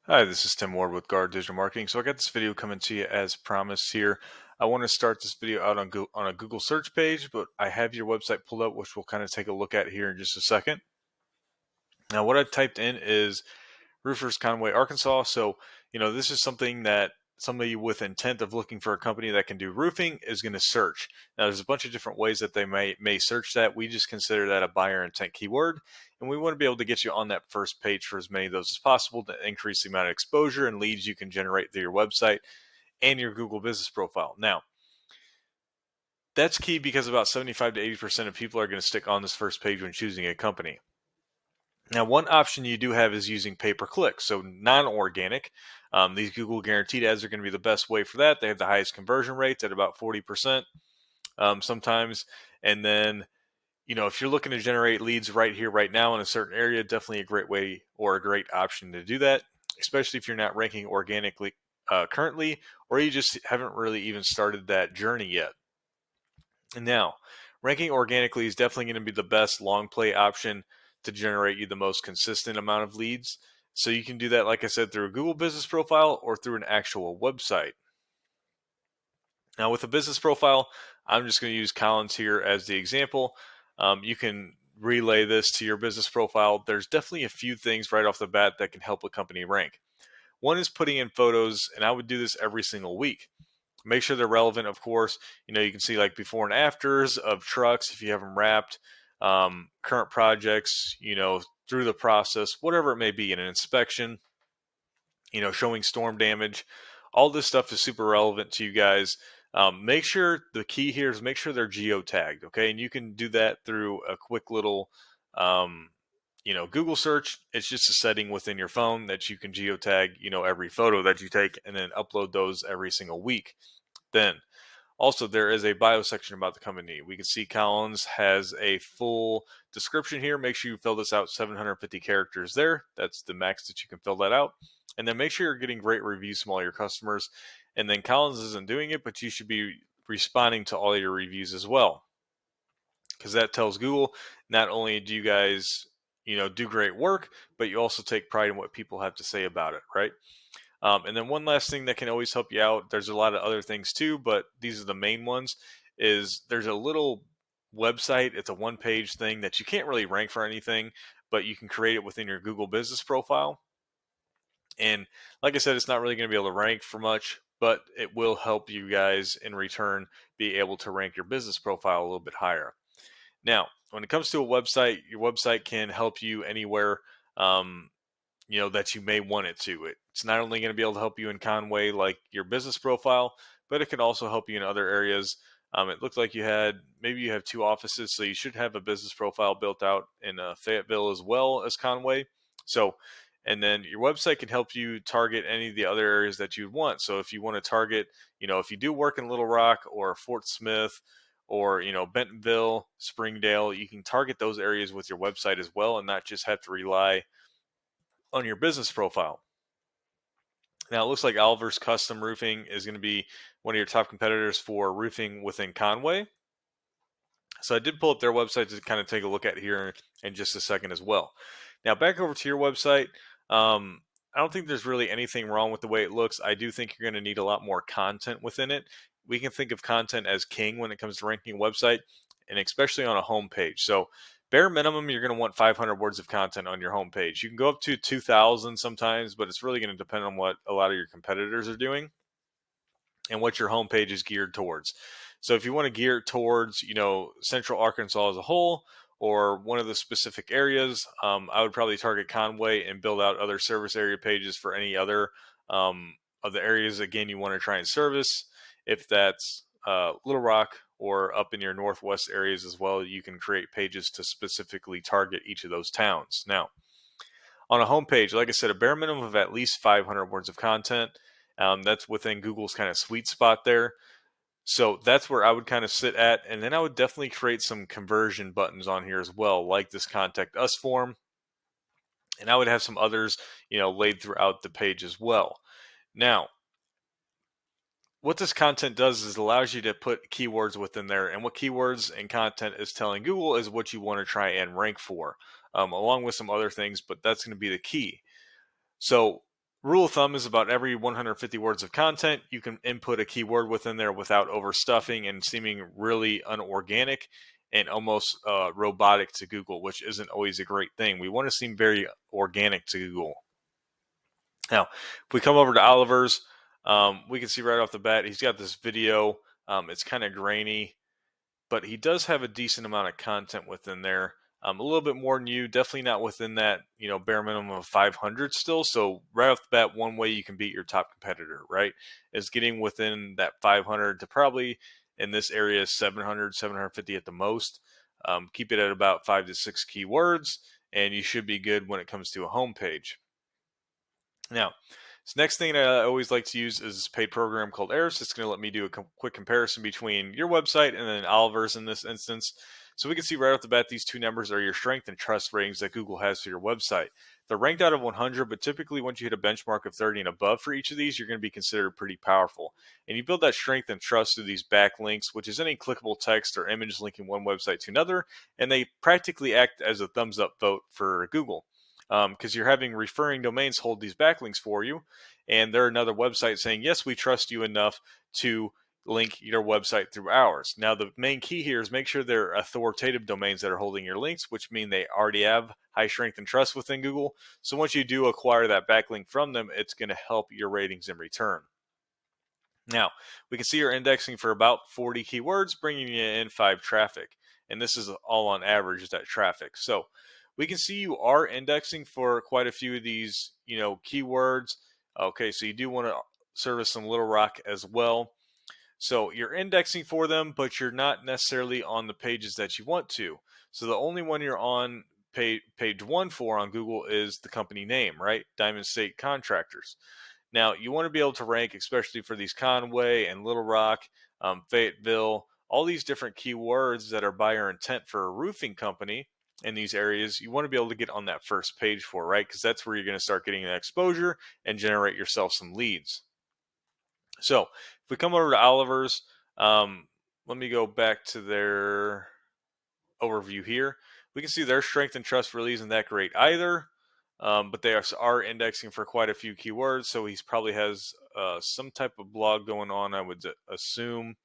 Hi, this is Tim Ward with Guard Digital Marketing. So I got this video coming to you as promised here. I want to start this video out on a Google search page, but I have your website pulled up, which we'll kind of take a look at here in just a second. Now, what I've typed in is Roofers Conway, Arkansas. So, this is something that somebody with intent of looking for a company that can do roofing is going to search. Now, there's a bunch of different ways that they may search that. We just consider that a buyer intent keyword, and we want to be able to get you on that first page for as many of those as possible to increase the amount of exposure and leads you can generate through your website and your Google business profile. Now, that's key because about 75 to 80% of people are going to stick on this first page when choosing a company. Now, one option you do have is using pay-per-click, so non-organic. These Google guaranteed ads are going to be the best way for that. They have the highest conversion rates at about 40% sometimes. And then, if you're looking to generate leads right here, right now in a certain area, definitely a great way or a great option to do that, especially if you're not ranking organically currently, or you just haven't really even started that journey yet. And now, ranking organically is definitely going to be the best long play option to generate you the most consistent amount of leads. So you can do that, like I said, through a Google business profile or through an actual website. Now, with a business profile, I'm just going to use Collins here as the example. You can relay this to your business profile. There's definitely a few things right off the bat that can help a company rank. One is putting in photos, and I would do this every single week. Make sure they're relevant, of course. You can see like before and afters of trucks if you have them wrapped, current projects, through the process, whatever it may be, in an inspection, showing storm damage. All this stuff is super relevant to you guys. Make sure the key here is make sure they're geotagged, okay? And you can do that through a quick little, Google search. It's just a setting within your phone that you can geotag, every photo that you take and then upload those every single week. Then also, there is a bio section about the company. We can see Collins has a full description here. Make sure you fill this out 750 characters there. That's the max that you can fill that out. And then make sure you're getting great reviews from all your customers. And then Collins isn't doing it, but you should be responding to all your reviews as well. Because that tells Google not only do you guys, do great work, but you also take pride in what people have to say about it, right? And then one last thing that can always help you out, there's a lot of other things too, but these are the main ones, is there's a little website. It's a one-page thing that you can't really rank for anything, but you can create it within your Google business profile. And like I said, it's not really going to be able to rank for much, but it will help you guys in return be able to rank your business profile a little bit higher. Now, when it comes to a website, your website can help you anywhere. That you may want it to. It's not only going to be able to help you in Conway, like your business profile, but it can also help you in other areas. It looked like maybe you have two offices, so you should have a business profile built out in Fayetteville as well as Conway. So, and then your website can help you target any of the other areas that you want. So if you want to target, if you do work in Little Rock or Fort Smith or, Bentonville, Springdale, you can target those areas with your website as well and not just have to rely on your business profile. Now, it looks like Alvar's Custom Roofing is going to be one of your top competitors for roofing within Conway. So I did pull up their website to kind of take a look at here in just a second as well. Now, back over to your website. I don't think there's really anything wrong with the way it looks. I do think you're going to need a lot more content within it. We can think of content as king when it comes to ranking a website, and especially on a home page. So bare minimum, you're going to want 500 words of content on your homepage. You can go up to 2,000 sometimes, but it's really going to depend on what a lot of your competitors are doing and what your homepage is geared towards. So if you want to gear it towards, Central Arkansas as a whole or one of the specific areas, I would probably target Conway and build out other service area pages for any other of the areas, again, you want to try and service. If that's Little Rock or up in your northwest areas as well, you can create pages to specifically target each of those towns. Now, on a homepage, like I said, a bare minimum of at least 500 words of content. That's within Google's kind of sweet spot there. So that's where I would kind of sit at. And then I would definitely create some conversion buttons on here as well, like this contact us form. And I would have some others, laid throughout the page as well. Now, what this content does is it allows you to put keywords within there. And what keywords and content is telling Google is what you want to try and rank for, along with some other things, but that's going to be the key. So Rule of thumb is about every 150 words of content, you can input a keyword within there without overstuffing and seeming really unorganic and almost robotic to Google, which isn't always a great thing. We want to seem very organic to Google. Now, if we come over to Oliver's, we can see right off the bat, he's got this video. It's kind of grainy, but he does have a decent amount of content within there. A little bit more than you, definitely not within that, bare minimum of 500 still. So right off the bat, one way you can beat your top competitor, right, is getting within that 500 to probably in this area 700, 750 at the most. Keep it at about 5 to 6 keywords, and you should be good when it comes to a home page. Now, this next thing that I always like to use is a paid program called Eris. It's going to let me do a quick comparison between your website and then Oliver's in this instance. So we can see right off the bat, these two numbers are your strength and trust ratings that Google has for your website. They're ranked out of 100, but typically once you hit a benchmark of 30 and above for each of these, you're going to be considered pretty powerful. And you build that strength and trust through these backlinks, which is any clickable text or image linking one website to another, and they practically act as a thumbs up vote for Google. Because you're having referring domains hold these backlinks for you, and they're another website saying, yes, we trust you enough to link your website through ours. Now, the main key here is make sure they're authoritative domains that are holding your links, which mean they already have high strength and trust within Google. So once you do acquire that backlink from them, it's going to help your ratings in return. Now, we can see you're indexing for about 40 keywords, bringing you in 5 traffic. And this is all on average, that traffic. So we can see you are indexing for quite a few of these, keywords. Okay, so you do want to service some Little Rock as well. So you're indexing for them, but you're not necessarily on the pages that you want to. So the only one you're on page 1 for on Google is the company name, right? Diamond State Contractors. Now, you want to be able to rank, especially for these Conway and Little Rock, Fayetteville, all these different keywords that are buyer intent for a roofing company in these areas. You want to be able to get on that first page for, right? Because that's where you're going to start getting that exposure and generate yourself some leads. So if we come over to Oliver's, let me go back to their overview here. We can see their strength and trust really isn't that great either. But they are indexing for quite a few keywords, so he probably has some type of blog going on, I would assume.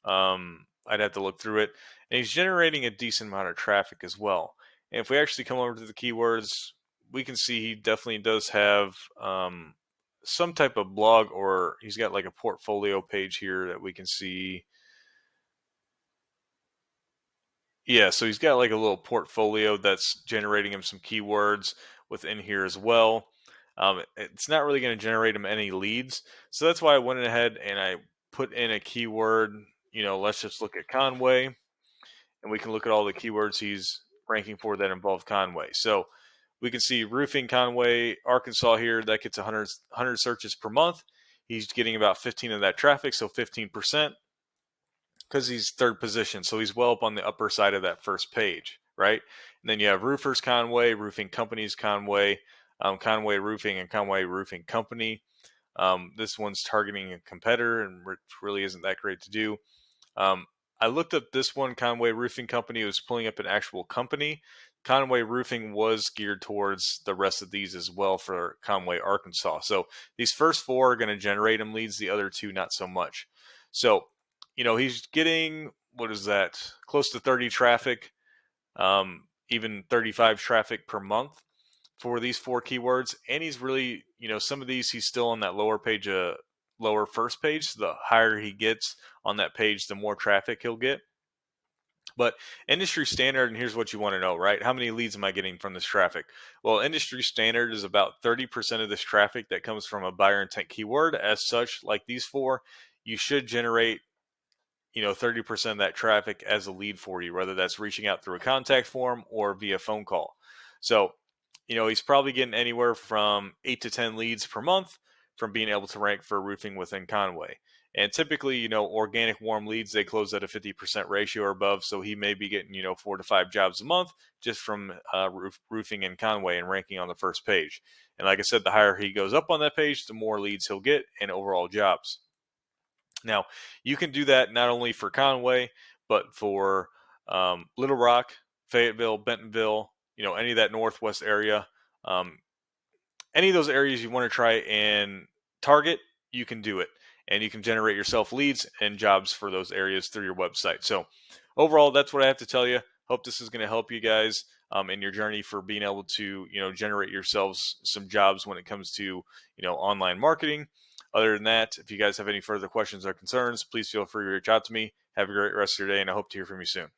I'd have to look through it. And he's generating a decent amount of traffic as well. And if we actually come over to the keywords, we can see he definitely does have some type of blog, or he's got like a portfolio page here that we can see. Yeah, so he's got like a little portfolio that's generating him some keywords within here as well. It's not really going to generate him any leads. So that's why I went ahead and I put in a keyword. Let's just look at Conway, and we can look at all the keywords he's ranking for that involve Conway. So we can see roofing Conway, Arkansas here. That gets 100 searches per month. He's getting about 15 of that traffic, so 15%. Because he's third position, so he's well up on the upper side of that first page, right? And then you have Roofers Conway, Roofing Companies Conway, Conway Roofing, and Conway Roofing Company. This one's targeting a competitor, and which really isn't that great to do. I looked up this one, Conway Roofing Company. It was pulling up an actual company. Conway Roofing was geared towards the rest of these as well for Conway, Arkansas. So these first 4 are going to generate him leads. The other 2, not so much. So he's getting, what is that, close to 30 traffic, even 35 traffic per month for these 4 keywords. And he's really, some of these, he's still on that lower page, lower first page. So the higher he gets on that page, the more traffic he'll get. But industry standard, and here's what you want to know, right? How many leads am I getting from this traffic? Well, industry standard is about 30% of this traffic that comes from a buyer intent keyword. As such, like these 4, you should generate 30% of that traffic as a lead for you, whether that's reaching out through a contact form or via phone call. So, he's probably getting anywhere from 8 to 10 leads per month from being able to rank for roofing within Conway. And typically, organic warm leads, they close at a 50% ratio or above. So he may be getting, 4 to 5 jobs a month just from roofing in Conway and ranking on the first page. And like I said, the higher he goes up on that page, the more leads he'll get and overall jobs. Now, you can do that not only for Conway, but for Little Rock, Fayetteville, Bentonville, any of that northwest area. any of those areas you want to try and target, you can do it. And you can generate yourself leads and jobs for those areas through your website. So overall, that's what I have to tell you. Hope this is going to help you guys in your journey for being able to, generate yourselves some jobs when it comes to, online marketing. Other than that, if you guys have any further questions or concerns, please feel free to reach out to me. Have a great rest of your day, and I hope to hear from you soon.